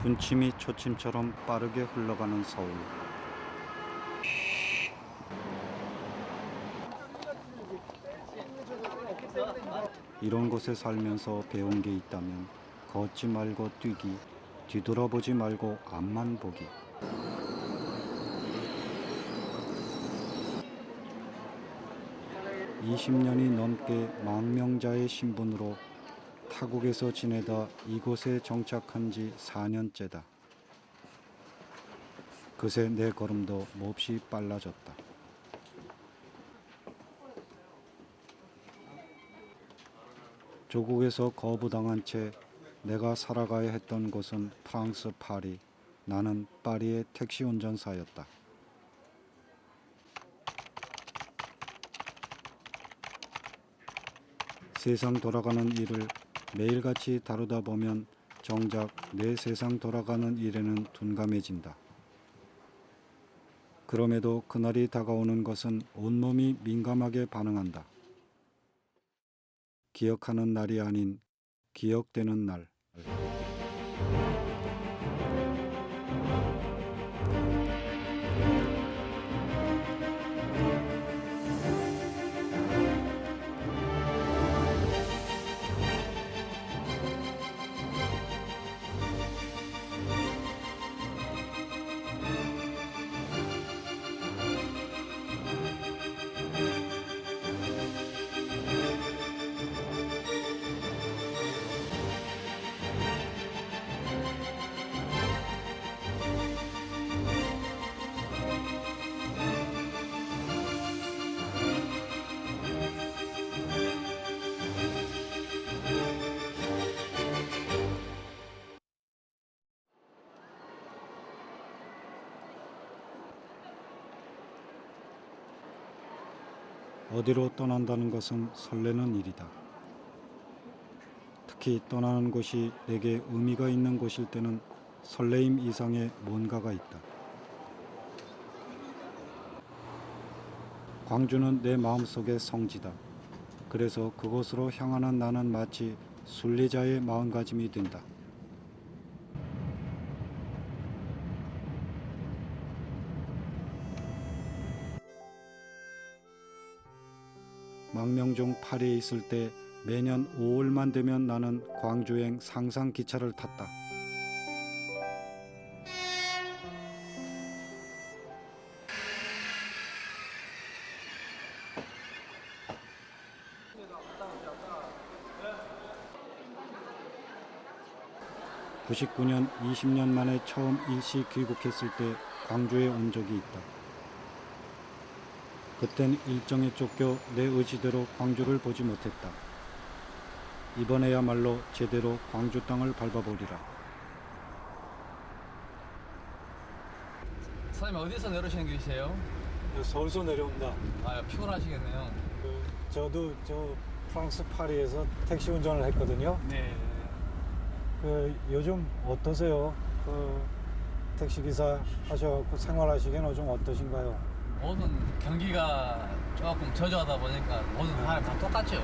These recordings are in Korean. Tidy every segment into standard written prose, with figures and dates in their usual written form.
군침이 초침처럼 빠르게 흘러가는 서울. 이런 곳에 살면서 배운 게 있다면 걷지 말고 뛰기, 뒤돌아보지 말고 앞만 보기. (20년이) 넘게 망명자의 신분으로 타국에서 지내다 이곳에 정착한 지 4년째다. 그새 내 걸음도 몹시 빨라졌다. 조국에서 거부당한 채 내가 살아가야 했던 곳은 프랑스 파리. 나는 파리의 택시 운전사였다. 세상 돌아가는 일을 매일같이 다루다 보면 정작 내 세상 돌아가는 일에는 둔감해진다. 그럼에도 그날이 다가오는 것은 온몸이 민감하게 반응한다. 기억하는 날이 아닌 기억되는 날. 어디로 떠난다는 것은 설레는 일이다. 특히 떠나는 곳이 내게 의미가 있는 곳일 때는 설레임 이상의 뭔가가 있다. 광주는 내 마음속의 성지다. 그래서 그곳으로 향하는 나는 마치 순례자의 마음가짐이 된다. 망명 중 파리에 있을 때 매년 5월만 되면 나는 광주행 상상 기차를 탔다. (99년) 20년 만에 처음 일시 귀국했을 때 광주에 온 적이 있다. 그땐 일정에 쫓겨 내 의지대로 광주를 보지 못했다. 이번에야말로 제대로 광주 땅을 밟아보리라. 선생님 어디서 내려오시는 길이세요? 서울서 내려온다. 아 피곤하시겠네요. 저도 프랑스 파리에서 택시 운전을 했거든요. 네. 요즘 어떠세요? 택시 기사 하셔갖고 생활하시기에는 좀 어떠신가요? 모든 경기가 조금 저조하다 보니까 모든 사람 다 똑같죠.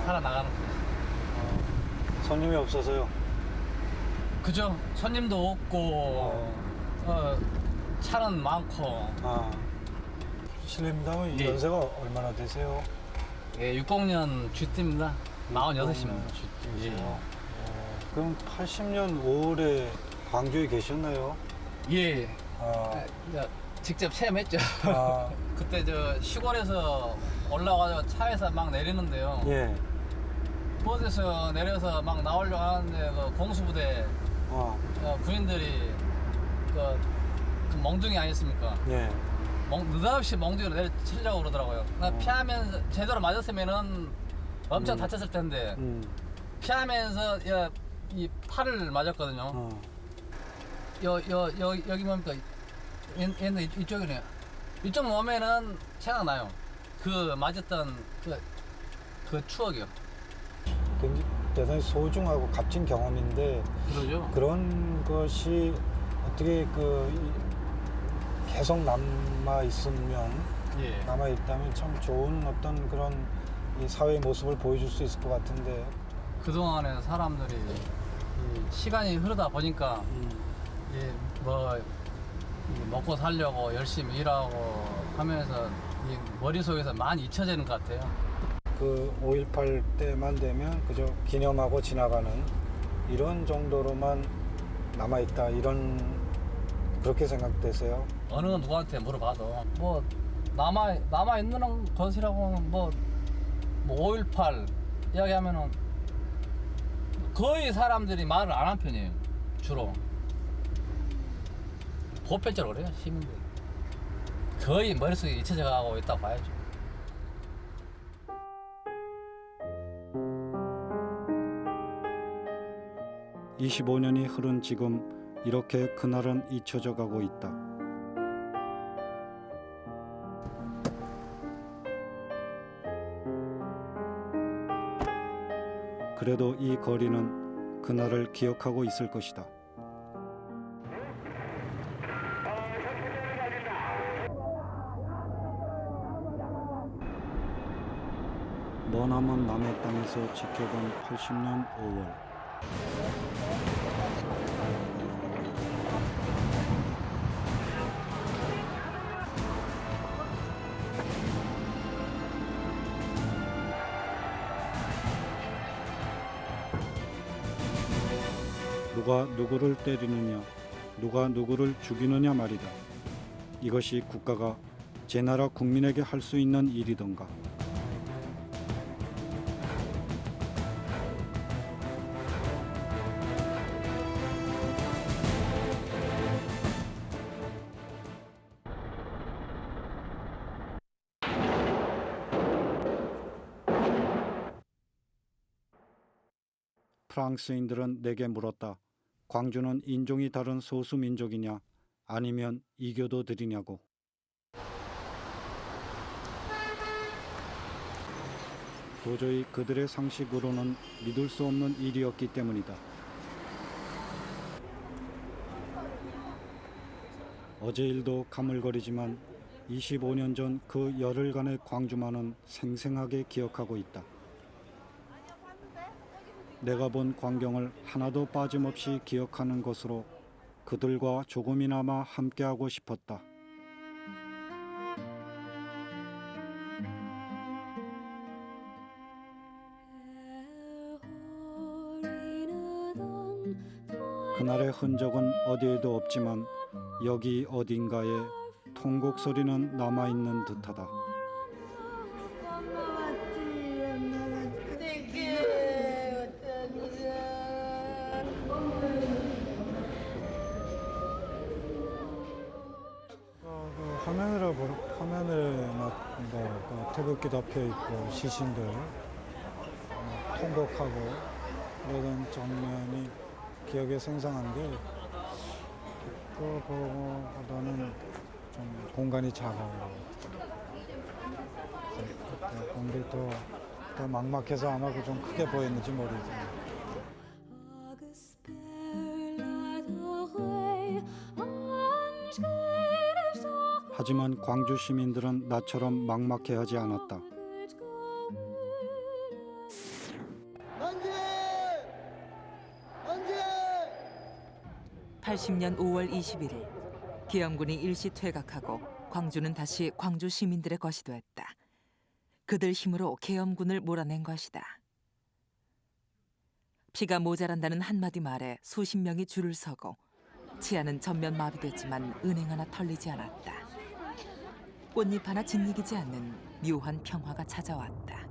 살아나가는 거. 손님이 없어서요. 그죠? 손님도 없고 차는 많고. 실례입니다만 예. 연세가 얼마나 되세요? 예, 60년 쥐띠입니다. 46입니다. 쥐띠세요. 그럼 80년 5월에 광주에 계셨나요? 예. 아, 직접 체험했죠. 아, 그때 저 시골에서 올라와서 차에서 막 내리는데요. 예. 버스에서 내려서 막 나오려고 하는데 그 공수부대 군인들이 그 멍둥이 아니었습니까? 예. 느닷없이 멍둥이로 내려치려고 그러더라고요. 피하면서 제대로 맞았으면은 엄청 다쳤을 텐데 피하면서 이 팔을 맞았거든요. 여기 뭡니까? 얘는 이쪽이네요. 이쪽 몸에는 생각나요. 그 맞았던 그 추억이요. 굉장히 대단히 소중하고 값진 경험인데 그러죠. 그런 것이 어떻게 계속 남아 있으면 예. 남아 있다면 참 좋은 어떤 그런 이 사회의 모습을 보여줄 수 있을 것 같은데 그동안에 사람들이 이 시간이 흐르다 보니까 뭐 먹고 살려고 열심히 일하고 하면서 이 머릿속에서 많이 잊혀지는 것 같아요. 그 5.18 때만 되면 그저 기념하고 지나가는 이런 정도로만 남아있다, 이런 그렇게 생각되세요? 어느 누구한테 물어봐도 뭐 남아 있는 것이라고는 뭐 5.18 이야기하면은 거의 사람들이 말을 안 한 편이에요. 주로 보편적으로 그래요. 시민들 거의 머릿속에 잊혀져 가고 있다고 봐야죠. (25년이) 흐른 지금 이렇게 그날은 잊혀져 가고 있다. 그래도 이 거리는 그날을 기억하고 있을 것이다. 머나먼 남의 땅에서 지켜본 80년 5월. 누가 누구를 때리느냐, 누가 누구를 죽이느냐 말이다. 이것이 국가가 제 나라 국민에게 할 수 있는 일이던가. 프랑스인들은 내게 물었다. 광주는 인종이 다른 소수민족이냐, 아니면 이교도들이냐고. 도저히 그들의 상식으로는 믿을 수 없는 일이었기 때문이다. 어제 일도 가물거리지만 25년 전 그 열흘간의 광주만은 생생하게 기억하고 있다. 내가 본 광경을 하나도 빠짐없이 기억하는 것으로 그들과 조금이나마 함께하고 싶었다. 그날의 흔적은 어디에도 없지만 여기 어딘가에 통곡 소리는 남아있는 듯하다. 화면을 막 태극기 덮여 있고 시신들 통곡하고 그러던 장면이 기억에 생생한데, 그거보다는 좀 공간이 작아요. 공기 더 막막해서 아마 좀 크게 보였는지 모르겠어요. 하지만 광주 시민들은 나처럼 막막해하지 않았다. 80년 5월 21일 계엄군이 일시 퇴각하고 광주는 다시 광주 시민들의 것이 됐다. 그들 힘으로 계엄군을 몰아낸 것이다. 피가 모자란다는 한마디 말에 수십 명이 줄을 서고 치안은 전면 마비됐지만 은행 하나 털리지 않았다. 꽃잎 하나 짓이기지 않는 묘한 평화가 찾아왔다.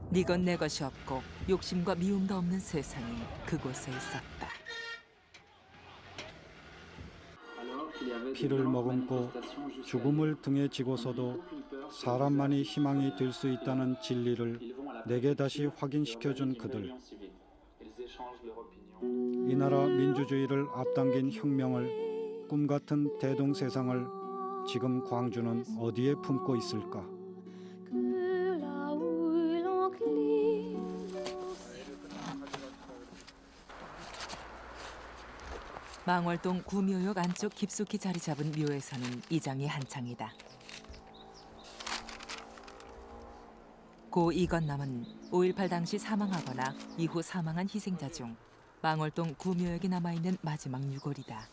네 것 내 것이 없고 욕심과 미움도 없는 세상이 그곳에 있었다. 피를 머금고 죽음을 등에 지고서도 사람만이 희망이 될 수 있다는 진리를 내게 다시 확인시켜준 그들. 이 나라 민주주의를 앞당긴 혁명을, 꿈같은 대동세상을 지금 광주는 어디에 품고 있을까? 망월동 구묘역 안쪽 깊숙이 자리 잡은 묘에서는 이장이 한창이다. 고 이건남은 5.18 당시 사망하거나 이후 사망한 희생자 중 망월동 구묘역에 남아있는 마지막 유골이다.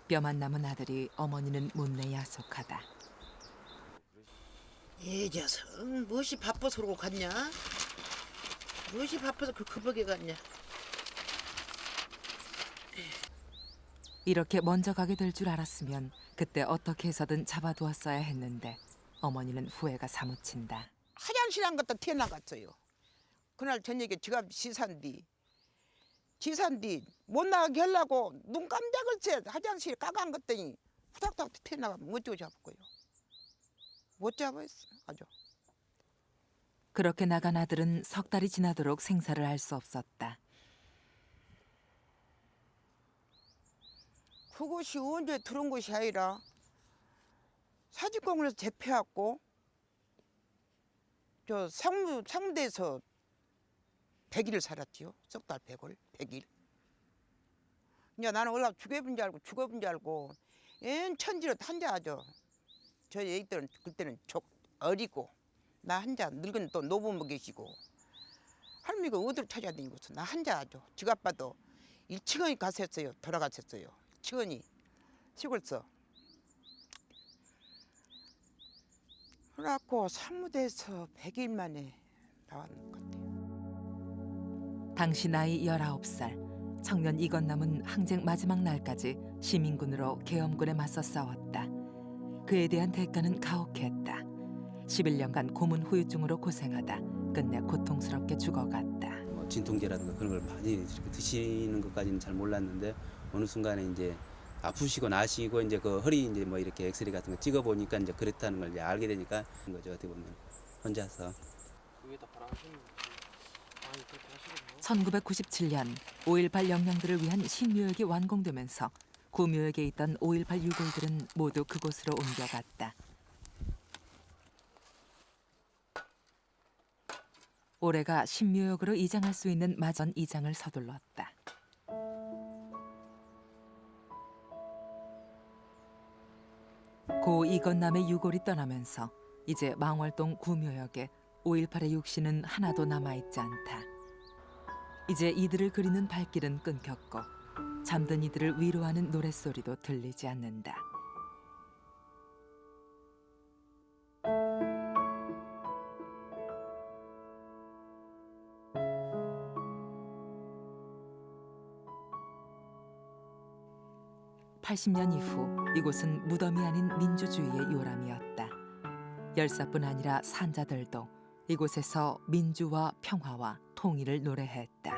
뼈만 남은 아들이 어머니는 못내 야속하다. 이 녀석 무엇이 바빠서 그러고 갔냐? 무엇이 바빠서 그 급하게 갔냐? 이렇게 먼저 가게 될 줄 알았으면 그때 어떻게 해서든 잡아두었어야 했는데 어머니는 후회가 사무친다. 화장실 한 것도 튀어나갔어요. 그날 저녁에 지갑 지산뒤 못 나가게 하려고 눈 깜짝을 새 화장실에 까간 것더니 후닥닥 튀어나가면 못 잡고요. 못 잡았어 아주. 그렇게 나간 아들은 석 달이 지나도록 생사를 알 수 없었다. 그것이 언제 들은 것이 아니라 사직공원에서 잡혀왔고 저 상무대에서 100일을 살았지요. 석 달 100일. 이제 나는 올라 죽어본 줄 알고 천지로 한자하죠. 저희 애기들은 그때는 어리고 나 한자 늙은 또 노부모 계시고 할머니가 어디를 찾아다니고서 나 한자하죠. 지갑 봐도 1층원이 갔었어요. 돌아가셨어요. 1층원이 시골서. 그래갖고 산무대에서 100일 만에 나왔는 것 같아요. 당시 나이 19살, 청년 이건남은 항쟁 마지막 날까지 시민군으로 계엄군에 맞서 싸웠다. 그에 대한 대가는 가혹했다. 11년간 고문 후유증으로 고생하다 끝내 고통스럽게 죽어갔다. 진통제라든가 그런 걸 많이 이렇게 드시는 것까지는 잘 몰랐는데 어느 순간에 이제 아프시고 나시고 이제 그 허리 이제 뭐 이렇게 엑스레이 같은 거 찍어 보니까 이제 그렇다는 걸 이제 알게 되니까 그런 거죠. 어떻게 보면 혼자서. 1997년 5.18 영령들을 위한 신묘역이 완공되면서 구묘역에 있던 5.18 유골들은 모두 그곳으로 옮겨갔다. 올해가 신묘역으로 이장할 수 있는 마전 이장을 서둘렀다. 고 이건남의 유골이 떠나면서 이제 망월동 구묘역에 5.18의 육신은 하나도 남아있지 않다. 이제 이들을 그리는 발길은 끊겼고 잠든 이들을 위로하는 노랫소리도 들리지 않는다. (80년) 이후 이곳은 무덤이 아닌 민주주의의 요람이었다. 열사뿐 아니라 산자들도 이곳에서 민주와 평화와 통일을 노래했다.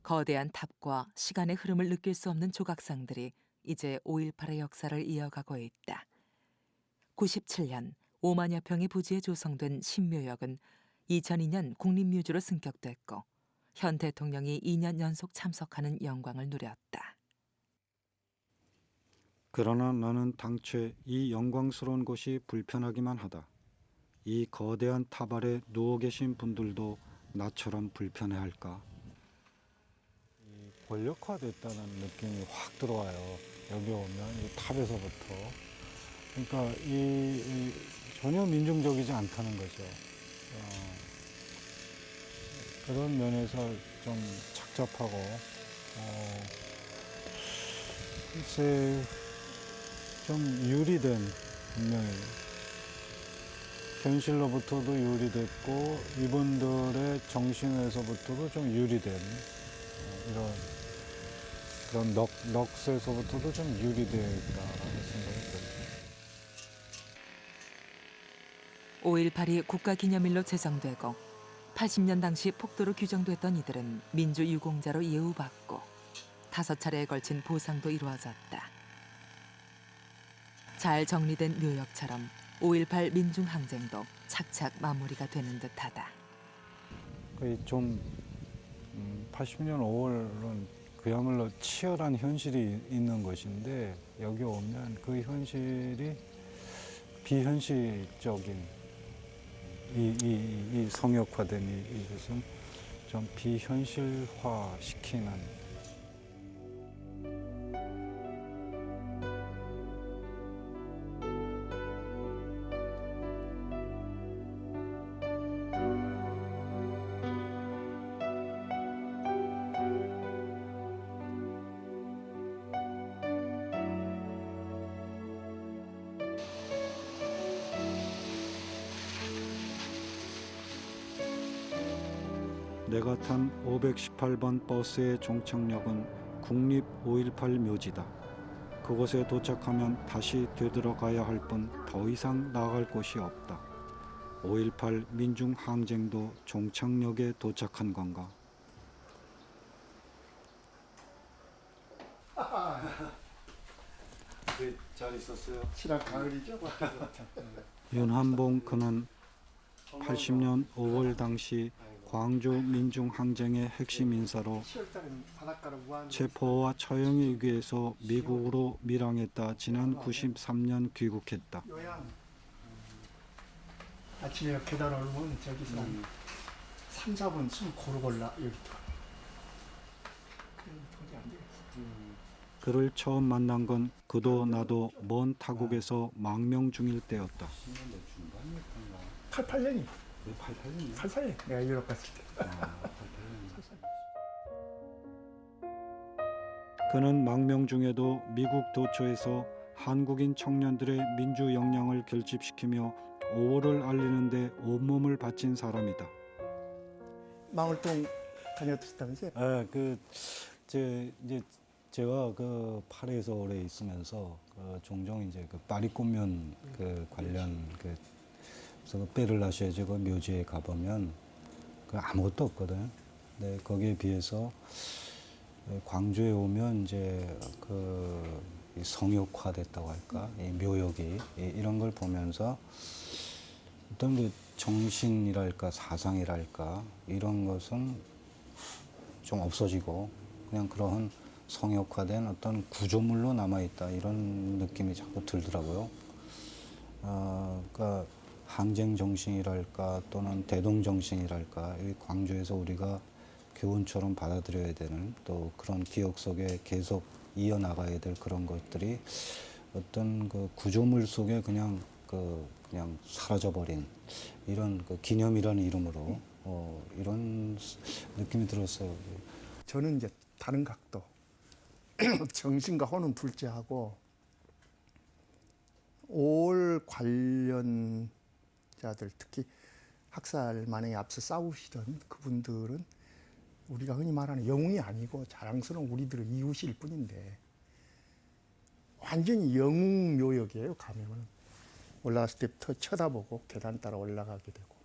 거대한 탑과 시간의 흐름을 느낄 수 없는 조각상들이 이제 5.18의 역사를 이어가고 있다. 97년 5만여 평의 부지에 조성된 신묘역은 2002년 국립묘지로 승격됐고 현 대통령이 2년 연속 참석하는 영광을 누렸다. 그러나 나는 당최 이 영광스러운 곳이 불편하기만 하다. 이 거대한 탑 아래 누워 계신 분들도 나처럼 불편해할까? 권력화됐다는 느낌이 확 들어와요. 여기 오면 이 탑에서부터. 그러니까 이 전혀 민중적이지 않다는 거죠. 그런 면에서 좀 착잡하고 글쎄 좀 유리된 분명히 현실로부터도 유리됐고 이분들의 정신에서부터도 좀 유리된 이런 넋에서부터도 좀 유리되어 있다라는 생각이 듭니다. 5.18이 국가기념일로 제정되고 80년 당시 폭도로 규정됐던 이들은 민주유공자로 예우받고 5차례에 걸친 보상도 이루어졌다. 잘 정리된 묘역처럼 5.18 민중항쟁도 착착 마무리가 되는 듯하다. 거의 좀 80년 5월은 그야말로 치열한 현실이 있는 것인데 여기 오면 그 현실이 비현실적인 이 성역화된 이것은 좀 비현실화시키는 내가 탄 518번 버스의 종착역은 국립 5.18 묘지다. 그곳에 도착하면 다시 되돌아가야 할 뿐 더 이상 나아갈 곳이 없다. 5.18 민중 항쟁도 종착역에 도착한 건가? 잘 있었어요. 지난 가을이죠. 윤한봉 그는 80년 5월 당시 광주 민중 항쟁의 핵심 인사로 10월달엔 바닷가로 무한 체포와 처형에 의해서 미국으로 밀항했다. 지난 93년 귀국했다. 요양. 아침에 계단 오르면 저기서 한 3, 4분 숨 고르고 올라 여기부터. 그럼 도저히 안 되겠어. 그를 처음 만난 건 그도 나도 먼 타국에서 망명 중일 때였다. 88년이. 88년. 내가 유럽 갔을 때. 그는 망명 중에도 미국 도처에서 한국인 청년들의 민주 역량을 결집시키며 5월을 알리는 데 온몸을 바친 사람이다. 망월동 다녔다면서요? 이제 제가 그 파리에서 오래 있으면서 종종 이제 그 파리 꽃면 그 관련 그래서 베를라슈에제 그 묘지에 가보면 그 아무것도 없거든. 근데 거기에 비해서 광주에 오면 이제 그 성역화됐다고 할까, 이 묘역이 이런 걸 보면서 어떤 그 정신이랄까 사상이랄까 이런 것은 좀 없어지고 그냥 그런 성역화된 어떤 구조물로 남아있다 이런 느낌이 자꾸 들더라고요. 그러니까 항쟁 정신이랄까 또는 대동 정신이랄까 이 광주에서 우리가 교훈처럼 받아들여야 되는 또 그런 기억 속에 계속 이어나가야 될 그런 것들이 어떤 그 구조물 속에 그냥 사라져버린 이런 그 기념이라는 이름으로 이런 느낌이 들었어요. 저는 이제 다른 각도. 정신과 혼은 둘째하고 5월 관련자들 특히 학살 만행에 앞서 싸우시던 그분들은 우리가 흔히 말하는 영웅이 아니고 자랑스러운 우리들의 이웃일 뿐인데 완전히 영웅 묘역이에요. 가면은 올라갔을 때부터 쳐다보고 계단 따라 올라가게 되고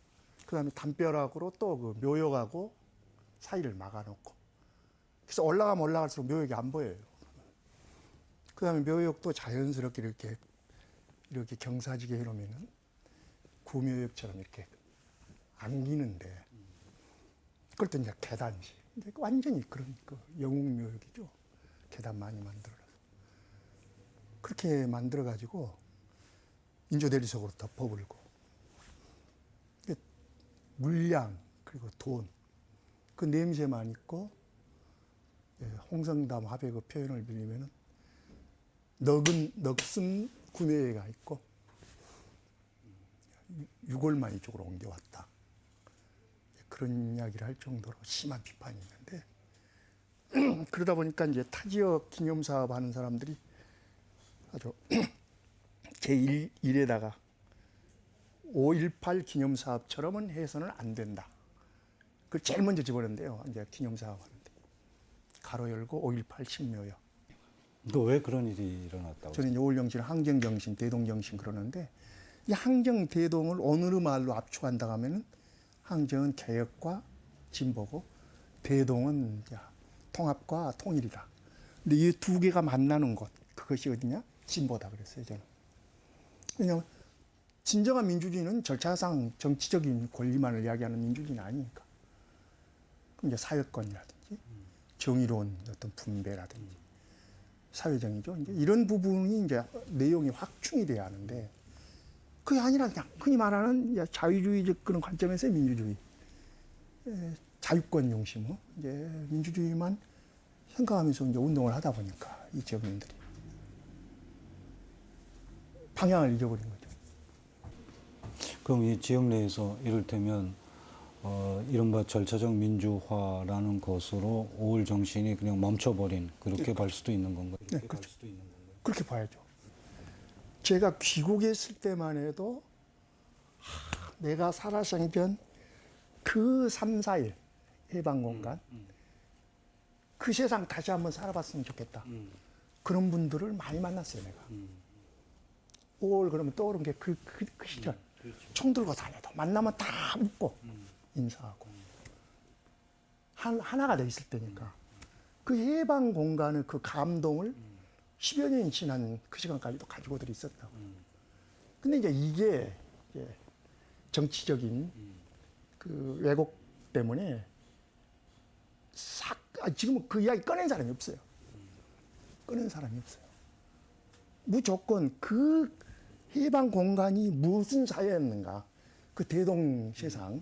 그 다음에 담벼락으로 또 그 묘역하고 사이를 막아놓고 그래서 올라가면 올라갈수록 묘역이 안 보여요. 그 다음에 묘역도 자연스럽게 이렇게 경사지게 해놓으면은 구묘역처럼 이렇게 안기는데 그걸 또 이제 계단지. 완전히 그런 그 영웅묘역이죠. 계단 많이 만들어서. 그렇게 만들어가지고 인조대리석으로 덮어버리고 물량 그리고 돈 그 냄새만 있고 홍성담 화백 그 표현을 빌리면은 넋은 구매가 있고 유골만 이쪽으로 옮겨왔다. 그런 이야기를 할 정도로 심한 비판이 있는데 그러다 보니까 이제 타 지역 기념 사업 하는 사람들이 아주 제1에다가 5.18 기념 사업처럼은 해서는 안 된다. 그걸 제일 먼저 집어넣는데요. 이제 기념 사업 하는데 가로 열고 5.18 신묘역. 또 왜 그런 일이 일어났다고? 저는 요울정신, 항쟁정신, 대동정신 그러는데 이 항쟁 대동을 오늘의 말로 압축한다 하면은 항쟁은 개혁과 진보고 대동은 이제 통합과 통일이다. 근데 이 두 개가 만나는 곳 그것이 어디냐? 진보다 그랬어요 저는. 왜냐하면 진정한 민주주의는 절차상 정치적인 권리만을 이야기하는 민주주의는 아니니까. 그럼 이제 사회권이라든지 정의로운 어떤 분배라든지 사회정의죠. 이제 이런 부분이 이제 내용이 확충이 돼야 하는데 그게 아니라 그냥 흔히 말하는 이제 자유주의적 그런 관점에서의 민주주의. 자유권 중심으로 이제 민주주의만 생각하면서 이제 운동을 하다 보니까 이 지역민들이 방향을 잃어버린 거죠. 그럼 이 지역 내에서 이를테면 이른바 절차적 민주화라는 것으로 5월 정신이 그냥 멈춰버린 그렇게 볼 수도 있는 건가요? 네, 그렇죠. 그렇게 봐야죠. 제가 귀국에 있을 때만 해도 내가 살아생전 그 3, 4일 해방공간 그 세상 다시 한번 살아봤으면 좋겠다. 그런 분들을 많이 만났어요, 내가. 5월 그러면 떠오른 게 그 시절. 그렇죠. 총 들고 다녀도 만나면 다 웃고 인사하고 하나가 돼 있을 때니까 그 해방 공간의 그 감동을 10여 년이 지난 그 시간까지도 가지고들 있었다고. 근데 이제 이게 이제 정치적인 그 왜곡 때문에 지금은 그 이야기 꺼낸 사람이 없어요. 꺼낸 사람이 없어요. 무조건 그 해방 공간이 무슨 사회였는가, 그 대동세상,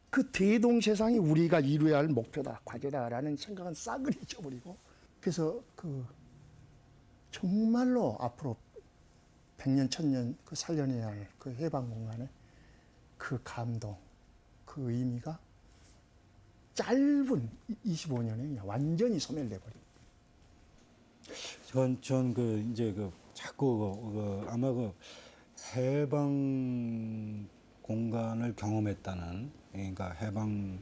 그 대동세상이 우리가 이루어야 할 목표다, 과제다라는 생각은 싸그리 잊어버리고, 그래서 그 정말로 앞으로 100년, 1000년 그 살려내야 할 그 해방 공간의 그 감동, 그 의미가 짧은 25년에 완전히 소멸돼버린. 전 이제 자꾸 아마 해방 공간을 경험했다는, 그러니까 해방을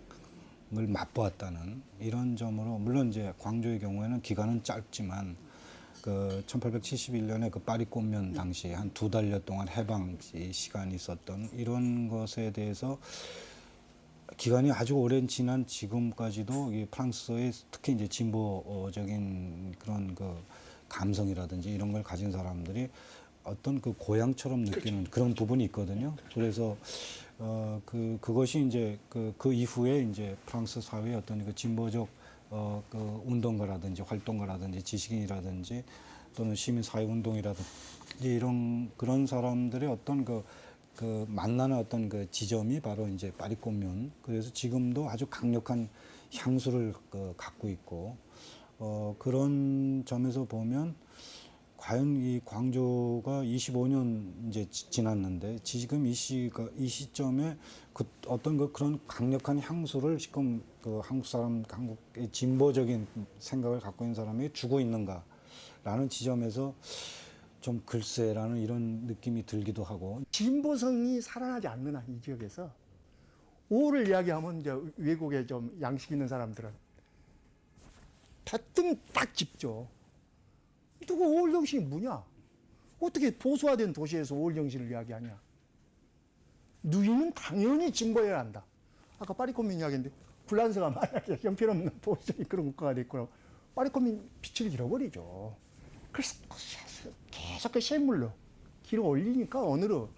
맛보았다는 이런 점으로, 물론 이제 광주의 경우에는 기간은 짧지만 1871년에 그 파리 꽃면 당시 한 2달여 동안 해방 시간이 있었던 이런 것에 대해서 기간이 아주 오랜 지난 지금까지도 이 프랑스의 특히 이제 진보적인 그런 감성이라든지 이런 걸 가진 사람들이 어떤 그 고향처럼 느끼는 그런 부분이 있거든요. 그래서 그것이 이제 그 이후에 이제 프랑스 사회의 어떤 그 진보적 그 운동가라든지 활동가라든지 지식인이라든지 또는 시민 사회 운동이라든지 이런 그런 사람들의 어떤 그 만나는 어떤 그 지점이 바로 이제 파리 꽃면. 그래서 지금도 아주 강력한 향수를 갖고 있고, 그런 점에서 보면 과연 이 광주가 25년 이제 지났는데 지금 이 시점에 어떤 그런 강력한 향수를 지금 한국의 진보적인 생각을 갖고 있는 사람이 주고 있는가라는 지점에서 좀 글쎄라는 이런 느낌이 들기도 하고. 진보성이 살아나지 않는 한 이 지역에서 5월을 이야기하면 이제 외국에 좀 양식 있는 사람들은 대뜸 딱 짚죠. 누가 5월 정신이 뭐냐? 어떻게 보수화된 도시에서 5월 정신을 이야기하냐? 누이는 당연히 진보해야 한다. 아까 파리코민 이야기인데 불란서가 만약에 형편없는 보수적인 그런 국가가 됐고 파리코민 빛을 잃어버리죠. 그래서 계속 그 샘물로 길어 올리니까 어느로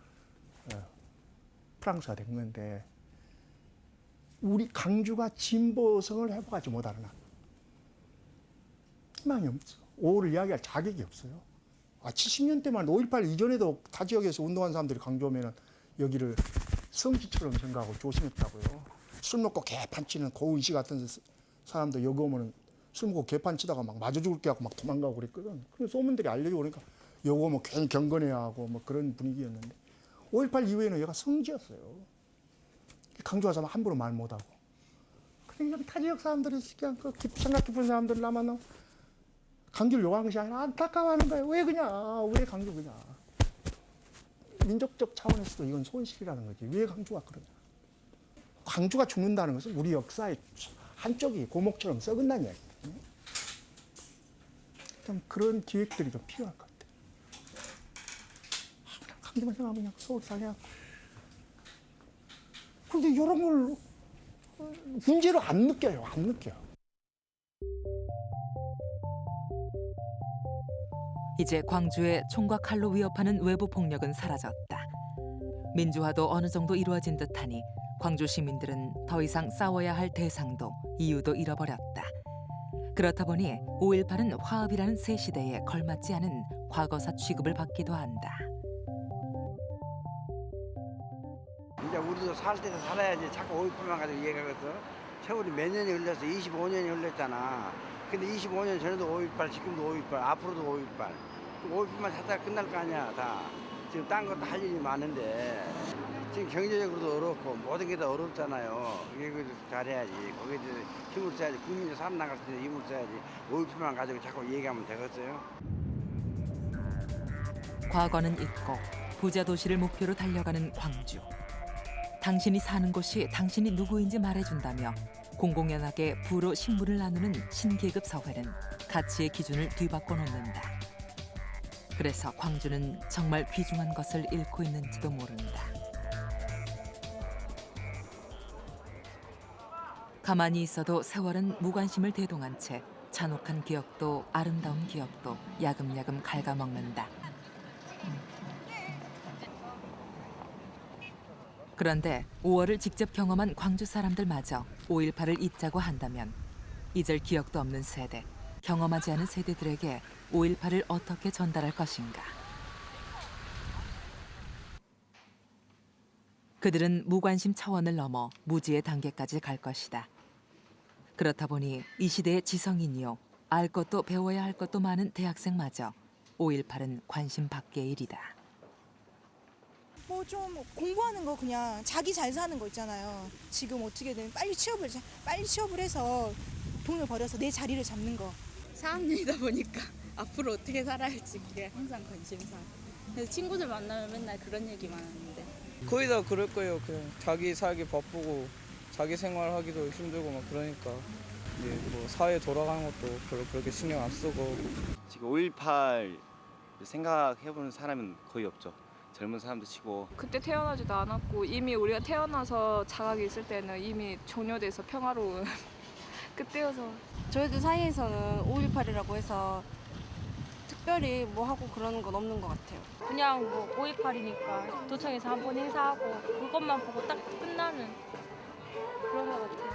프랑스가 된 건데, 우리 강주가 진보성을 회복하지 못하는 한 희망이 없어. 5월을 이야기할 자격이 없어요. 70년대만 5.18 이전에도 타 지역에서 운동한 사람들이 강주 오면은 여기를 성지처럼 생각하고 조심했다고요. 술 먹고 개판 치는 고은씨 같은 사람도 여기 오면은 술 먹고 개판 치다가 막 맞아 죽을 게 하고 막 도망가고 그랬거든. 그래서 소문들이 알려지고 그러니까 여기 오면 괜히 경건해야 하고 뭐 그런 분위기였는데, 5.18 이후에는 여기가 성지였어요. 강주 와서 함부로 말 못하고. 근데 여기 타 지역 사람들이 그냥 생각 깊은 사람들 남아서 강주를 욕하는 것이 아니라 안타까워하는 거예요. 왜 그냥, 왜 강주 그냥. 민족적 차원에서도 이건 손실이라는 거지. 왜 강주가 그러냐. 강주가 죽는다는 것은 우리 역사의 한쪽이 고목처럼 썩은다는 이야기거든요. 좀 그런 기획들이 좀 필요할 것 같아요. 강주만 생각하면 그냥 서울 살려고. 근데 이런 걸 문제로 안 느껴요. 안 느껴요. 이제 광주에 총과 칼로 위협하는 외부 폭력은 사라졌다. 민주화도 어느 정도 이루어진 듯하니 광주 시민들은 더 이상 싸워야 할 대상도 이유도 잃어버렸다. 그렇다 보니 5.18은 화합이라는 새 시대에 걸맞지 않은 과거사 취급을 받기도 한다. 이제 우리도 살 때는 살아야지 자꾸 5.18만 가지고 얘기하겠어. 세월이 몇 년이 흘렸어? 25년이 흘렸잖아. 근데 25년 전에도 5.18, 지금도 5.18, 앞으로도 5.18. 5.18만 하다가 끝날 거 아니야, 다. 지금 딴 것도 할 일이 많은데 지금 경제적으로도 어렵고 모든 게 다 어렵잖아요. 이거 잘해야지. 거기에 대해서 힘을 써야지. 국민이 살아나갈 수 있는 힘을 써야지. 5.18만 가지고 자꾸 얘기하면 되겠어요? 과거는 잊고 부자 도시를 목표로 달려가는 광주. 당신이 사는 곳이 당신이 누구인지 말해준다며 공공연하게 부로 신분을 나누는 신계급 사회는 가치의 기준을 뒤바꿔 놓는다. 그래서 광주는 정말 귀중한 것을 잃고 있는지도 모른다. 가만히 있어도 세월은 무관심을 대동한 채 잔혹한 기억도 아름다운 기억도 야금야금 갉아먹는다. 그런데 5월을 직접 경험한 광주 사람들마저 5.18을 잊자고 한다면 잊을 기억도 없는 세대, 경험하지 않은 세대들에게 5.18을 어떻게 전달할 것인가. 그들은 무관심 차원을 넘어 무지의 단계까지 갈 것이다. 그렇다 보니 이 시대의 지성인이요, 알 것도 배워야 할 것도 많은 대학생마저 5.18은 관심 밖의 일이다. 뭐 좀 공부하는 거 그냥 자기 잘 사는 거 있잖아요. 지금 어떻게든 빨리 취업을 해서 돈을 벌여서 내 자리를 잡는 거. 4학년이다 보니까 앞으로 어떻게 살아야 할지 그게 항상 관심사. 그래서 친구들 만나면 맨날 그런 얘기만 하는데. 거의 다 그럴 거예요. 그냥 자기 살기 바쁘고 자기 생활하기도 힘들고 막 그러니까 뭐 사회 돌아가는 것도 별로 그렇게 신경 안 쓰고. 지금 5.18 생각해보는 사람은 거의 없죠. 젊은 사람도 치고. 그때 태어나지도 않았고 이미 우리가 태어나서 자각이 있을 때는 이미 종료돼서 평화로운 그때여서. 저희들 사이에서는 5.18이라고 해서 특별히 뭐 하고 그러는 건 없는 것 같아요. 그냥 뭐 5.18이니까 도청에서 한번 행사하고 그것만 보고 딱 끝나는 그런 것 같아요.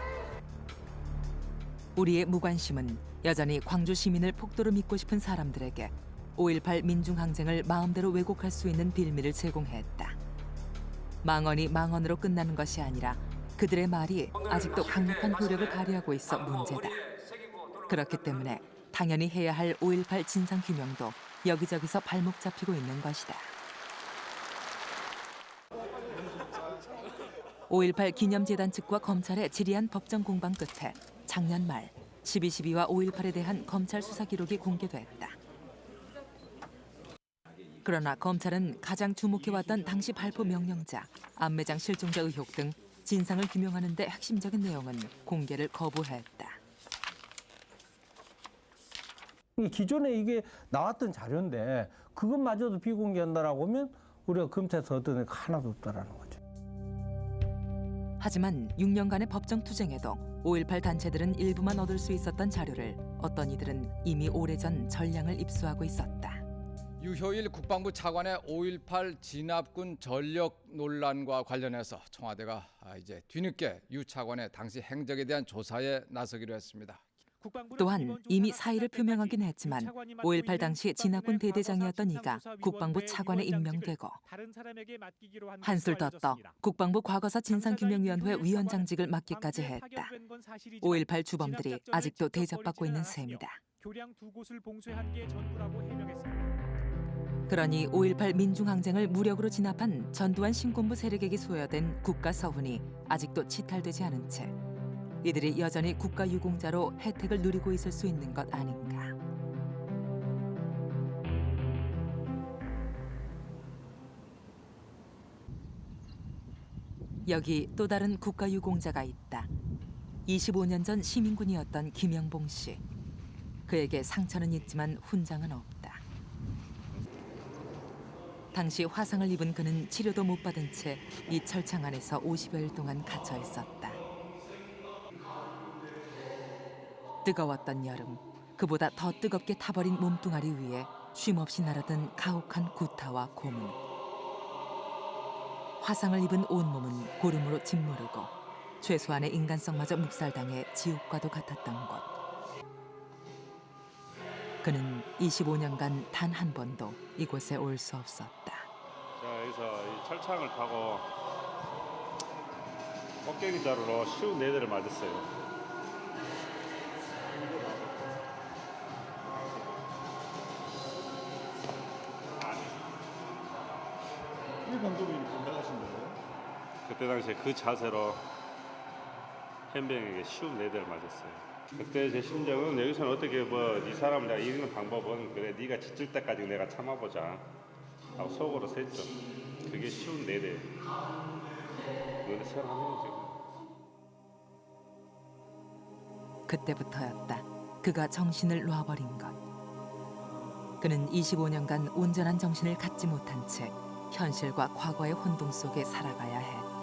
우리의 무관심은 여전히 광주 시민을 폭도로 믿고 싶은 사람들에게 5.18 민중항쟁을 마음대로 왜곡할 수 있는 빌미를 제공했다. 망언이 망언으로 끝나는 것이 아니라 그들의 말이 아직도 강력한 효력을 발휘하고 있어 문제다. 그렇기 때문에 당연히 해야 할 5.18 진상규명도 여기저기서 발목 잡히고 있는 것이다. 5.18 기념재단 측과 검찰의 지리한 법정 공방 끝에 작년 말 12.12와 5.18에 대한 검찰 수사 기록이 공개됐다. 그러나 검찰은 가장 주목해왔던 당시 발포 명령자, 안매장 실종자 의혹 등 진상을 규명하는 데 핵심적인 내용은 공개를 거부했다. 기존에 이게 나왔던 자료인데 그것마저도 비공개한다라고 하면 우리가 검찰에서 얻은 게 하나도 없다라는 거죠. 하지만 6년간의 법정 투쟁에도 5.18 단체들은 일부만 얻을 수 있었던 자료를 어떤 이들은 이미 오래전 전량을 입수하고 있었다. 유효일 국방부 차관의 5.18 진압군 전력 논란과 관련해서 청와대가 이제 뒤늦게 유 차관의 당시 행적에 대한 조사에 나서기로 했습니다. 또한 이미 사의를 표명하긴 했지만 5.18 당시 진압군 대대장이었던 이가 국방부 차관에 임명되고 한술 더 떠 국방부 과거사 진상규명위원회 위원장직을 맡기까지 했다. 5.18 주범들이 아직도 대접받고 있는 셈이다. 그러니 5.18 민중항쟁을 무력으로 진압한 전두환 신군부 세력에게 소여된 국가 서훈이 아직도 치탈되지 않은 채 이들이 여전히 국가 유공자로 혜택을 누리고 있을 수 있는 것 아닌가. 여기 또 다른 국가 유공자가 있다. 25년 전 시민군이었던 김영봉 씨. 그에게 상처는 있지만 훈장은 없다. 당시 화상을 입은 그는 치료도 못 받은 채 이 철창 안에서 50여일 동안 갇혀 있었다. 뜨거웠던 여름, 그보다 더 뜨겁게 타버린 몸뚱아리 위에 쉼없이 날아든 가혹한 구타와 고문. 화상을 입은 온몸은 고름으로 짓무르고 최소한의 인간성마저 묵살당해 지옥과도 같았던 곳. 그는 25년간 단 한 번도 이곳에 올 수 없었다. 자, 여기서 이 철창을 타고 뚝배기 자루로 54대를 맞았어요. 이 감독님이 건강하신 거예요? 그때 당시에 그 자세로 현병에게 54대를 맞았어요. 그때 제 심정은 여기서는 어떻게 이 사람을 내가 이기는 방법은 그래 네가 지칠 때까지 내가 참아보자 하고 속으로 셌죠. 그게 54대. 그런데 생각하면 지금. 그때부터였다. 그가 정신을 놔버린 것. 그는 25년간 온전한 정신을 갖지 못한 채 현실과 과거의 혼동 속에 살아가야 했다.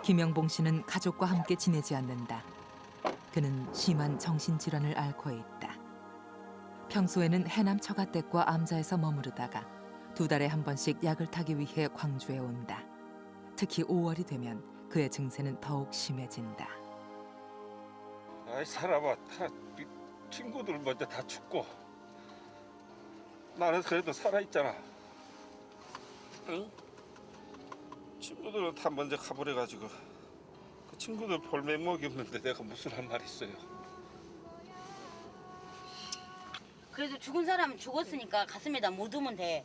김영봉 씨는 가족과 함께 지내지 않는다. 그는 심한 정신질환을 앓고 있다. 평소에는 해남 처가댁과 암자에서 머무르다가 2달에 한 번씩 약을 타기 위해 광주에 온다. 특히 5월이 되면 그의 증세는 더욱 심해진다. 아이 사람아, 다 친구들 먼저 다 죽고 나는 그래도 살아있잖아. 응? 친구들은 다 먼저 가버려가지고 그 친구들 볼 맹목이 없는데 내가 무슨 할 말 있어요. 그래도 죽은 사람은 죽었으니까 가슴에다 묻으면 돼.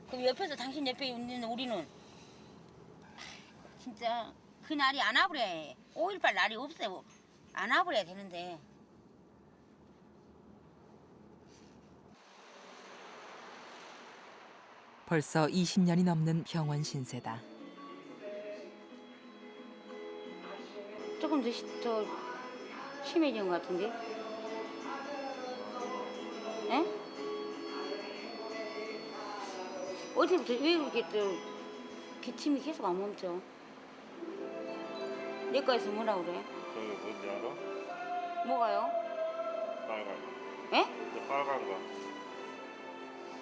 그럼 옆에서 당신 옆에 있는 우리는 진짜 그 날이 안 와버려. 5.18 날이 없어요. 안 와버려야 되는데. 벌써 20년이 넘는 병원 신세다. 조금 더 심해진 것 같은데? 에? 어제부터 왜 이렇게 또 기침이 계속 안 멈춰? 내과에서 뭐라 그래? 저기 뭔지 알아? 뭐가요? 빨간 거. 에? 저 빨간 거.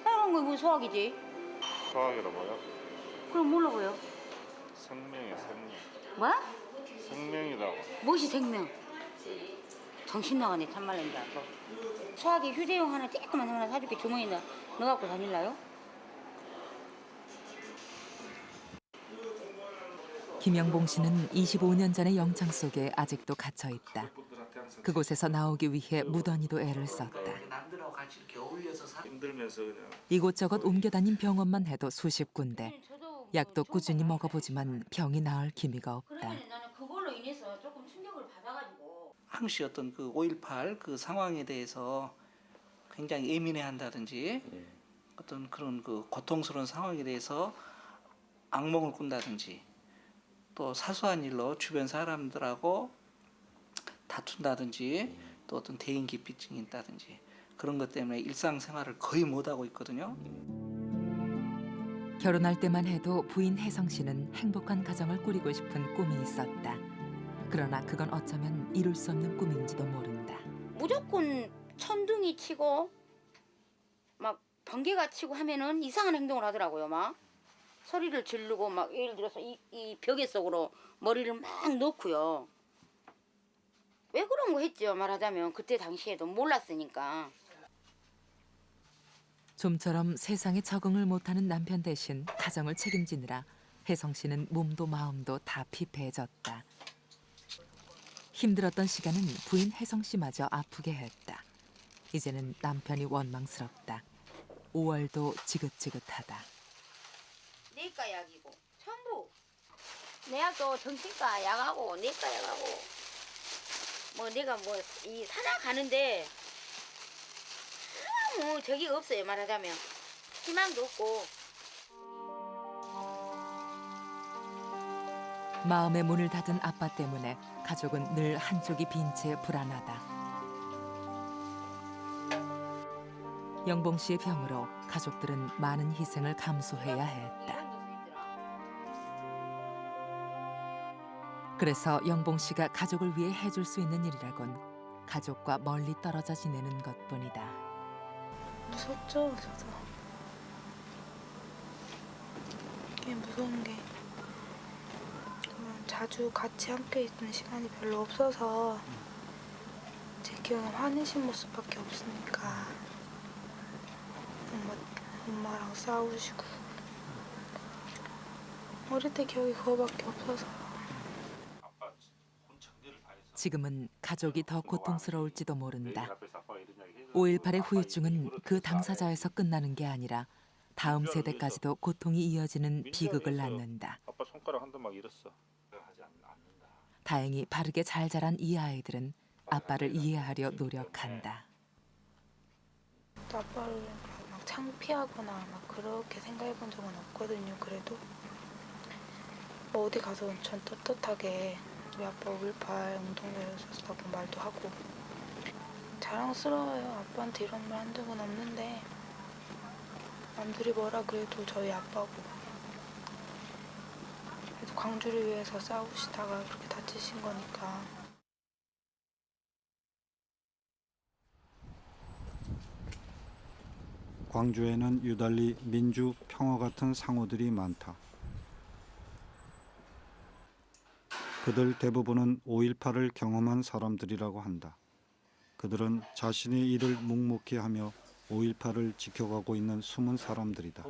빨간 거 이거 소화기지? 소화기라 뭐야? 그럼 뭐라고요? 생명이야 생명. 뭐? 생명이라고. 무엇이 생명? 정신 나가네 참말로 이제 또. 소화기 휴대용 하나 쬐끄만 하나 사줄게 주머니에 넣어갖고 다닐라요? 김영봉 씨는 25년 전의 영창 속에 아직도 갇혀 있다. 그곳에서 나오기 위해 무던히도 애를 썼다. 남들하고 같이 이렇게 어울려서 힘들면서 그냥. 이곳저곳 옮겨 다닌 병원만 해도 수십 군데. 약도 꾸준히 먹어보지만 병이 나을 기미가 없다. 그러면 나는 그걸로 인해서 조금 충격을 받아가지고. 항시 어떤 그 5.18 그 상황에 대해서 굉장히 예민해한다든지 어떤 그런 그 고통스러운 상황에 대해서 악몽을 꾼다든지 또 사소한 일로 주변 사람들하고 다툰다든지 또 어떤 대인 기피증이 있다든지 그런 것 때문에 일상생활을 거의 못하고 있거든요. 결혼할 때만 해도 부인 혜성 씨는 행복한 가정을 꾸리고 싶은 꿈이 있었다. 그러나 그건 어쩌면 이룰 수 없는 꿈인지도 모른다. 무조건 천둥이 치고 막 번개가 치고 하면은 이상한 행동을 하더라고요. 막 소리를 지르고 막 예를 들어서 이 벽에 속으로 머리를 막 넣고요. 왜 그런 거 했죠? 말하자면 그때 당시에도 몰랐으니까. 좀처럼 세상에 적응을 못하는 남편 대신 가정을 책임지느라 혜성 씨는 몸도 마음도 다 피폐해졌다. 힘들었던 시간은 부인 혜성 씨마저 아프게 했다. 이제는 남편이 원망스럽다. 5월도 지긋지긋하다. 내과 약이고 전부 내 약도 정신과 약하고 내과 약하고 뭐 내가 뭐 이 살아가는데 아무 적이 없어요. 말하자면 희망도 없고. 마음의 문을 닫은 아빠 때문에 가족은 늘 한쪽이 빈 채 불안하다. 영봉 씨의 병으로 가족들은 많은 희생을 감수해야 했다. 그래서 영봉 씨가 가족을 위해 해줄 수 있는 일이라곤 가족과 멀리 떨어져 지내는 것뿐이다. 무섭죠, 저도. 이게 무서운 게 자주 같이 함께 있는 시간이 별로 없어서 제 기억에 화내신 모습밖에 없으니까 누나랑 싸우시고 어릴 때 기억이 그거밖에 없어서. 지금은 가족이 더 고통스러울지도 모른다. 5.18의 후유증은 그 당사자에서 끝나는 게 아니라 다음 세대까지도 고통이 이어지는 비극을 낳는다. 아빠 손가락 한 대 막 잃었어. 다행히 바르게 잘 자란 이 아이들은 아빠를 이해하려 노력한다. 아빠를 막 창피하거나 막 그렇게 생각해 본 적은 없거든요. 그래도 뭐 어디 가서 전 떳떳하게 우리 아빠 5.18 운동장이었었다고 말도 하고 자랑스러워요. 아빠한테 이런 말 한 적은 없는데 남들이 뭐라 그래도 저희 아빠고 그래도 광주를 위해서 싸우시다가 그렇게 다치신 거니까. 광주에는 유달리 민주, 평화 같은 상호들이 많다. 그들 대부분은 5.18을 경험한 사람들이라고 한다. 그들은 자신의 일을 묵묵히 하며 5.18을 지켜가고 있는 숨은 사람들이다.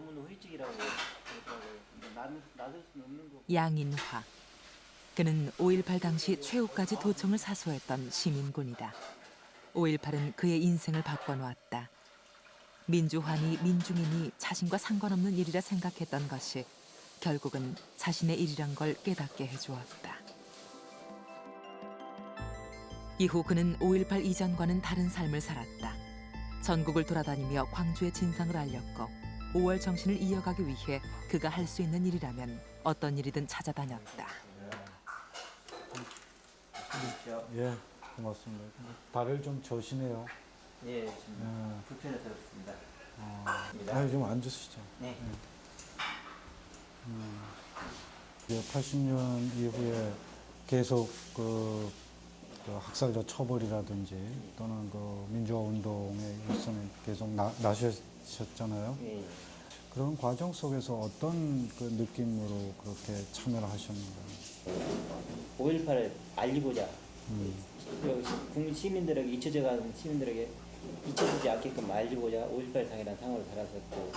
양인화. 그는 5.18 당시 최후까지 도청을 사수했던 시민군이다. 5.18은 그의 인생을 바꿔놓았다. 민주화니 민중이니 자신과 상관없는 일이라 생각했던 것이 결국은 자신의 일이란 걸 깨닫게 해주었다. 이후 그는 5.18 이전과는 다른 삶을 살았다. 전국을 돌아다니며 광주의 진상을 알렸고 5월 정신을 이어가기 위해 그가 할 수 있는 일이라면 어떤 일이든 찾아다녔다. 예, 고맙습니다. 발을 좀 저시네요. 예, 좀 불편해서 그렇습니다. 좀 앉으시죠. 네. 80년 이후에 계속 그 학살자 처벌이라든지 또는 그 민주화 운동에 일선에 계속 나셨잖아요. 예. 그런 과정 속에서 어떤 그 느낌으로 그렇게 참여를 하셨는가요? 5.18을 알리고자 국민 시민들에게 잊혀져가는 시민들에게 잊혀지지 않게끔 알리고자 5.18 상이라는 상호를 달았었고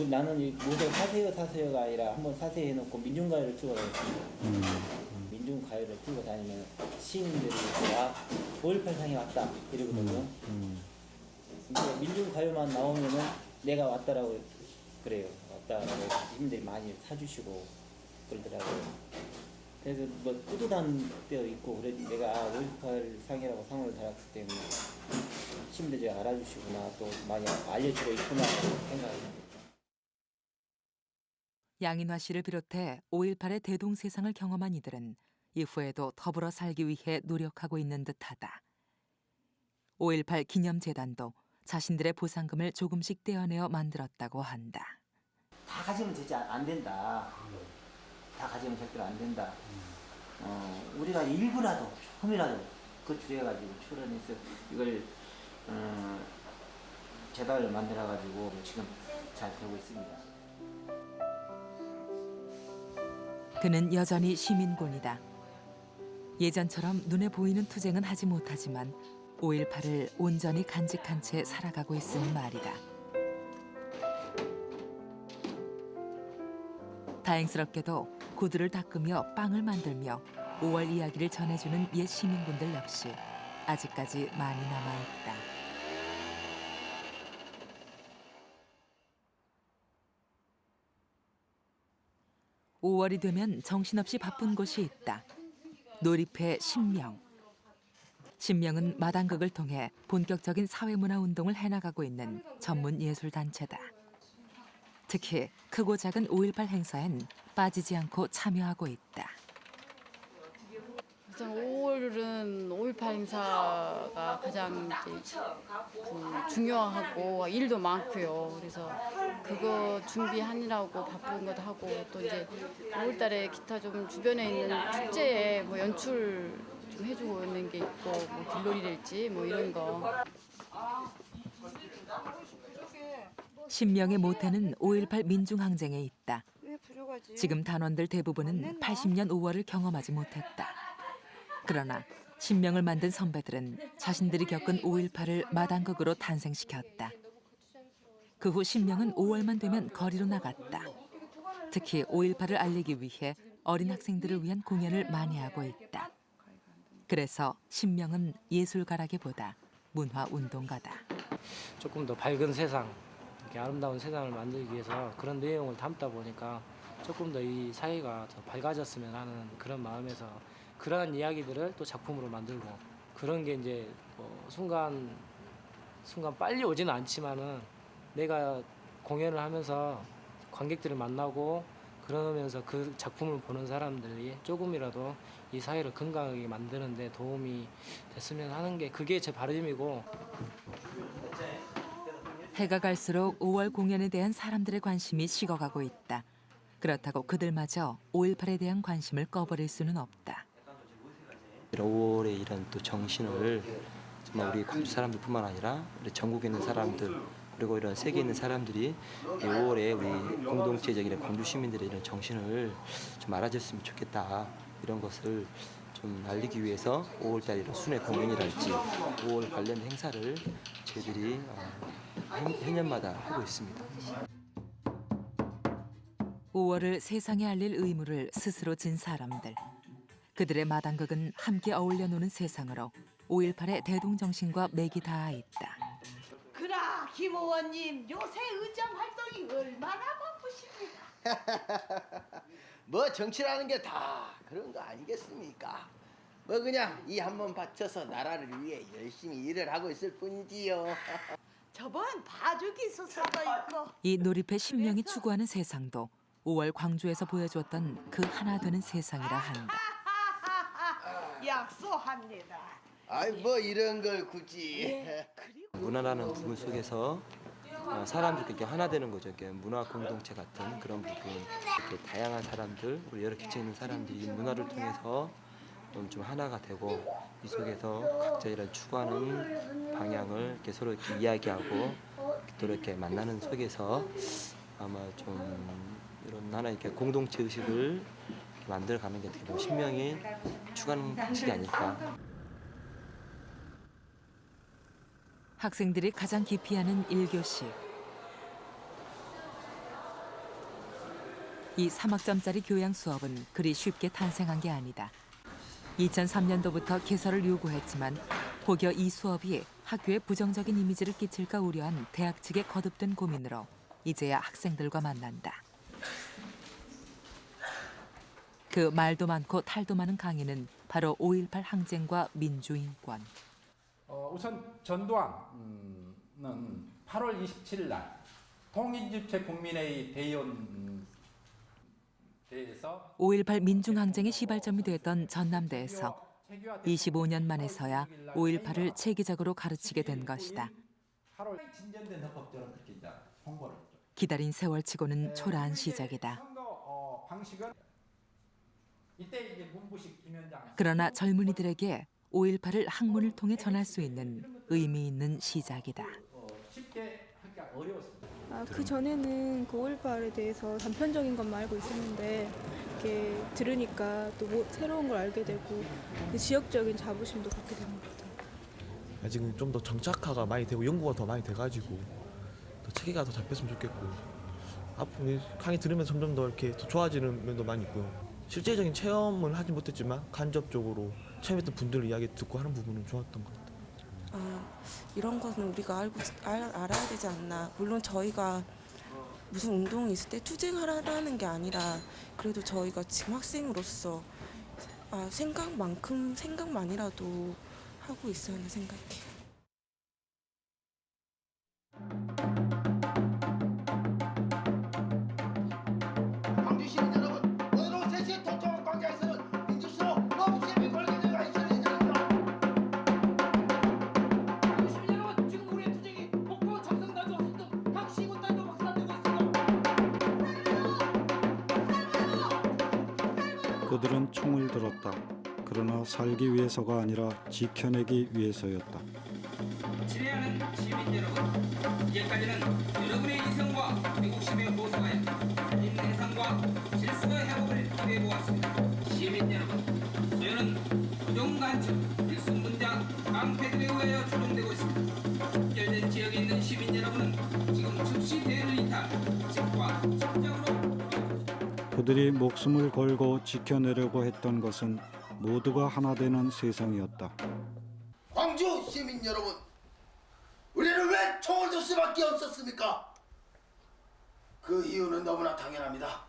나는 모두 사세요가 아니라 한번 사세해놓고 민중가요를 틀고 다녔습니다. 민중가요를 틀고 다니면 시민들이 5.18 상이 왔다 이러거든요. 근데 민중가요만 나오면은 내가 왔다라고 그래요. 왔다라고 시민들이 많이 사주시고 그러더라고요. 그래서 뭐 뿌듯한 때도 있고 그래 내가 5.18 상이라고 상호를 달았기 때문에 시민들이 알아주시구나 또 많이 알려주고 있구나 생각합니다. 양인화 씨를 비롯해 5.18의 대동세상을 경험한 이들은 이후에도 더불어 살기 위해 노력하고 있는 듯하다. 5.18 기념재단도 자신들의 보상금을 조금씩 떼어내어 만들었다고 한다. 다 가지면 되지 안 된다. 다 가지면 절대로 안 된다. 우리가 일부라도 조금이라도 그 줄여가지고 출연해서 이걸 재단을 만들어가지고 지금 잘 되고 있습니다. 그는 여전히 시민군이다. 예전처럼 눈에 보이는 투쟁은 하지 못하지만 5.18을 온전히 간직한 채 살아가고 있으니 말이다. 다행스럽게도 구두를 닦으며 빵을 만들며 5월 이야기를 전해주는 옛 시민군들 역시 아직까지 많이 남아있다. (5월이) 되면 정신없이 바쁜 곳이 있다. 놀이패 신명. 신명은 마당극을 통해 본격적인 사회문화운동을 해나가고 있는 전문 예술단체다. 특히 크고 작은 5.18 행사엔 빠지지 않고 참여하고 있다. 우선 5월은 5.18 행사가 가장 중요하고 일도 많고요. 그래서 그거 준비하느라고 바쁜 것도 하고 또 이제 5월달에 기타 좀 주변에 있는 축제에 뭐 연출 좀 해주고 있는 게 있고 뭐 길놀이랄지 뭐 이런 거. 신명의 모태는 5.18 민중항쟁에 있다. 지금 단원들 대부분은 80년 5월을 경험하지 못했다. 그러나 신명을 만든 선배들은 자신들이 겪은 5.18을 마당극으로 탄생시켰다. 그 후 신명은 5월만 되면 거리로 나갔다. 특히 5.18을 알리기 위해 어린 학생들을 위한 공연을 많이 하고 있다. 그래서 신명은 예술가라기보다 문화운동가다. 조금 더 밝은 세상, 이렇게 아름다운 세상을 만들기 위해서 그런 내용을 담다 보니까 조금 더 이 사회가 더 밝아졌으면 하는 그런 마음에서 그러한 이야기들을 또 작품으로 만들고 그런 게 이제 순간 빨리 오지는 않지만은 내가 공연을 하면서 관객들을 만나고 그러면서 그 작품을 보는 사람들이 조금이라도 이 사회를 건강하게 만드는 데 도움이 됐으면 하는 게 그게 제 바람이고. 해가 갈수록 5월 공연에 대한 사람들의 관심이 식어가고 있다. 그렇다고 그들마저 5.18에 대한 관심을 꺼버릴 수는 없다. 5월의 이런 또 정신을 정말 우리 광주 사람들뿐만 아니라 우리 전국에 있는 사람들 그리고 이런 세계에 있는 사람들이 5월에 우리 공동체적인 광주 시민들의 이런 정신을 좀 알아줬으면 좋겠다. 이런 것을 좀 알리기 위해서 5월달 이런 순회 공연이랄지 5월 관련 행사를 저희들이 해년마다 하고 있습니다. 5월을 세상에 알릴 의무를 스스로 진 사람들. 그들의 마당극은 함께 어울려 노는 세상으로 5.18의 대동정신과 맥이 닿아 있다. 그라 김 의원님 요새 의정 활동이 얼마나 바쁘십니까? 뭐 정치라는 게 다 그런 거 아니겠습니까? 뭐 그냥 이 한 번 바쳐서 나라를 위해 열심히 일을 하고 있을 뿐이지요. 저번 봐주기 수사도 있고 이 놀이패 신명이 추구하는 세상도 5월 광주에서 보여주었던 그 하나 되는 세상이라 한다. 약속합니다. 아이 뭐 이런 걸 굳이. 문화라는 부분 속에서 사람들이 이렇게 하나 되는 거죠. 이렇게 문화 공동체 같은 그런 부분. 이렇게 다양한 사람들, 우리 여러 기체 있는 사람들이 이 문화를 통해서 좀 하나가 되고 이 속에서 각자 이런 추구하는 방향을 이렇게 서로 이렇게 이야기하고 또 이렇게 만나는 속에서 아마 좀 이런 하나 이렇게 공동체 의식을 만들어가는 게 어떻게 보면 신명이 추구하는 방식이 아닐까. 학생들이 가장 기피하는 1교시. 이 3학점짜리 교양 수업은 그리 쉽게 탄생한 게 아니다. 2003년도부터 개설을 요구했지만 혹여 이 수업이 학교에 부정적인 이미지를 끼칠까 우려한 대학 측의 거듭된 고민으로 이제야 학생들과 만난다. 그 말도 많고 탈도 많은 강의는 바로 5.18 항쟁과 민주인권. 우선 전두환은 8월 27일 날 통일주체 국민회의 대의원대에서 5.18 민중항쟁의 시발점이 됐던 전남대에서 25년 만에서야 5.18을 체계적으로 가르치게 된 것이다. 8월 진전된 헌법처럼 그렇게 이제 홍보를 했죠. 기다린 세월치고는 초라한 시작이다. 선거 방식은 이때 이제 문부식 김현장. 그러나 젊은이들에게 5.18을 학문을 통해 전할 수 있는 의미 있는 시작이다. 쉽게 하기가 어려웠습니다. 그 전에는 그 5.18에 대해서 단편적인 것만 알고 있었는데 이렇게 들으니까 또 새로운 걸 알게 되고 그 지역적인 자부심도 갖게 되는 것 같아요. 아직은 좀 더 정착화가 많이 되고 연구가 더 많이 돼가지고 더 체계가 더 잡혔으면 좋겠고 앞으로 강의 들으면서 점점 더 이렇게 더 좋아지는 면도 많이 있고요. 실제적인 체험은 하지 못했지만 간접적으로 체험했던 분들 이야기 듣고 하는 부분은 좋았던 것 같아요. 이런 거는 우리가 알아야 되지 않나. 물론 저희가 무슨 운동이 있을 때 투쟁하라는 게 아니라 그래도 저희가 지금 학생으로서 생각만이라도 하고 있어야 한다 생각해요. 광주 시민 여러분, 오늘 오후 3시에 동청원 광장에서는 민주시로 범시비 벌개대회가 있을 예정입니다. 광주 시민 여러분, 지금 우리의 투쟁이 목포 장성단지와 순등 각 시군단위로 확산되고 있습니다. 그들은 총을 들었다. 그러나 살기 위해서가 아니라 지켜내기 위해서였다. 친애하는 시민 여러분, 이제까지는 여러분의 이성과 애국심의 호소에 인내상과 질서의 회복을 기대해보았습니다. 시민 여러분, 소요는 부정간첩, 일승문자, 깡패들에 의하여 조종되고 있습니다. 집결된 지역에 있는 시민 여러분, 여러분은 지금 즉시 대를 이탈 즉과 즉적으로 그들이 목숨을 걸고 지켜내려고 했던 것은 모두가 하나 되는 세상이었다. 광주 시민 여러분, 우리는 왜 총을 들 수밖에 없었습니까? 그 이유는 너무나 당연합니다.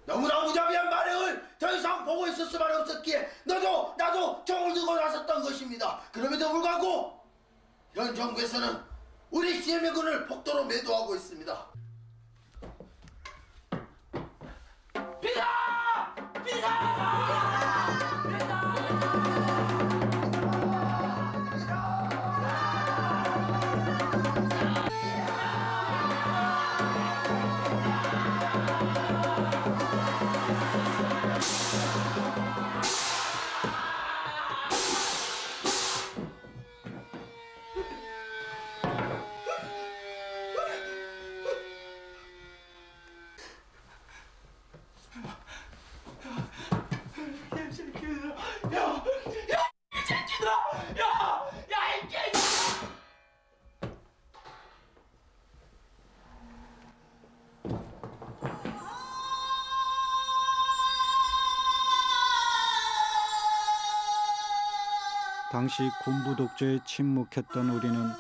너무나 무자비한 만행을 더 이상 보고 있을 수만 없었기에 너도 나도 총을 들고 나섰던 것입니다. 그럼에도 불구하고 현 정부에서는 우리 시민군을 폭도로 매도하고 있습니다. 비상! 비상! 당시 군부 독재에 침묵했던 우리는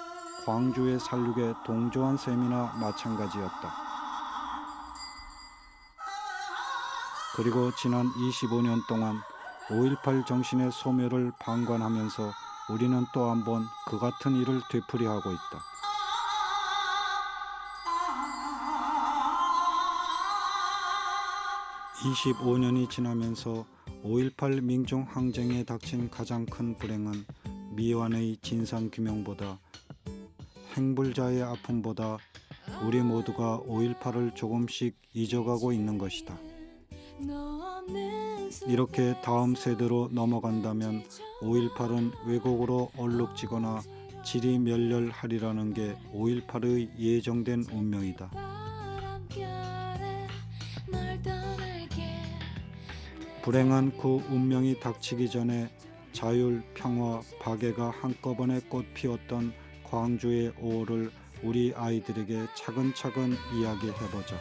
광주의 살육에 동조한 셈이나 마찬가지였다. 그리고 지난 25년 동안 5.18 정신의 소멸을 방관하면서 우리는 또 한 번 그 같은 일을 되풀이하고 있다. (25년이) 지나면서 5.18 민중 항쟁에 닥친 가장 큰 불행은 미완의 진상규명보다 행불자의 아픔보다 우리 모두가 5.18을 조금씩 잊어가고 있는 것이다. 이렇게 다음 세대로 넘어간다면 5.18은 왜곡으로 얼룩지거나 질이 멸렬하리라는 게 5.18의 예정된 운명이다. 불행한 그 운명이 닥치기 전에 자율, 평화, 박애가 한꺼번에 꽃 피웠던 광주의 5월을 우리 아이들에게 차근차근 이야기해보자.